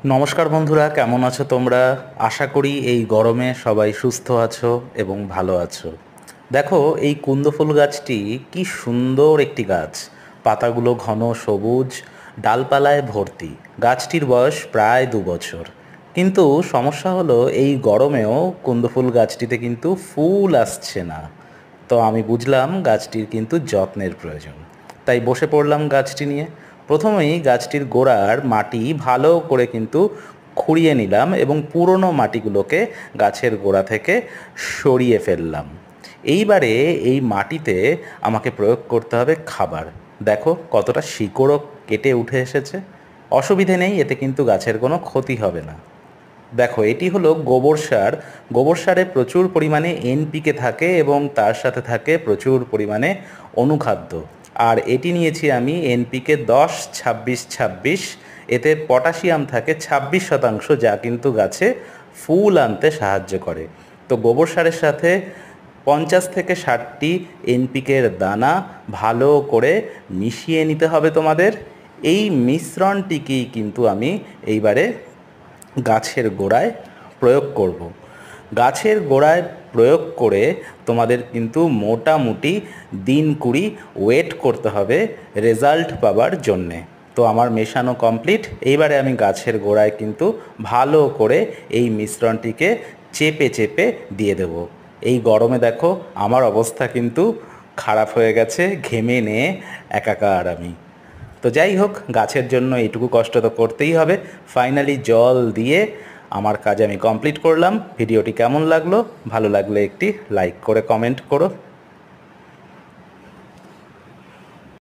নমস্কার বন্ধুরা, কেমন আছো তোমরা? আশা করি এই গরমে সবাই সুস্থ আছো এবং ভালো আছো। দেখো, এই কুন্দফুল গাছটি কি সুন্দর একটি গাছ। পাতাগুলো ঘন সবুজ, ডালপালায় ভর্তি। গাছটির বয়স প্রায় 2 বছর। কিন্তু সমস্যা হলো, এই গরমেও কুন্দফুল গাছটিতে কিন্তু ফুল আসছে না। তো আমি বুঝলাম গাছটির কিন্তু যত্নের প্রয়োজন। তাই বসে পড়লাম গাছটি নিয়ে। প্রথমেই গাছটির গোড়ার মাটি ভালো করে কিন্তু খুঁড়িয়ে নিলাম এবং পুরনো মাটিগুলোকে গাছের গোড়া থেকে সরিয়ে ফেললাম। এইবারে এই মাটিতে আমাকে প্রয়োগ করতে হবে খাবার। দেখো কতটা শিকড়ও কেটে উঠে এসেছে। অসুবিধে নেই, এতে কিন্তু গাছের কোনো ক্ষতি হবে না। দেখো, এটি হলো গোবর সার। গোবর সারে প্রচুর পরিমাণে এনপিকে থাকে এবং তার সাথে থাকে প্রচুর পরিমাণে অনুখাদ্য। আর এটি নিয়েছি আমি এনপিকে 10-26-26। এতে পটাশিয়াম থাকে 26%, যা কিন্তু গাছে ফুল আনতে সাহায্য করে। তো গোবর সারের সাথে 50 থেকে 60টি এনপিকের দানা ভালো করে মিশিয়ে নিতে হবে তোমাদের। এই মিশ্রণটিকেই কিন্তু আমি এইবারে গাছের গোড়ায় প্রয়োগ করব। গাছের গোড়ায় প্রয়োগ করে তোমাদের কিন্তু মোটামুটি দিন 20 ওয়েট করতে হবে রেজাল্ট পাবার জন্যে। তো আমার মেশানো কমপ্লিট। এইবারে আমি গাছের গোড়ায় কিন্তু ভালো করে এই মিশ্রণটিকে চেপে চেপে দিয়ে দেব। এই গরমে দেখো আমার অবস্থা কিন্তু খারাপ হয়ে গেছে, ঘেমে নিয়ে একাকার আমি। তো যাই হোক, গাছের জন্য এইটুকু কষ্ট তো করতেই হবে। ফাইনালি জল দিয়ে আমার কাজ আমি কমপ্লিট করলাম। ভিডিওটি কেমন লাগলো? ভালো লাগলে একটি লাইক করে কমেন্ট করো।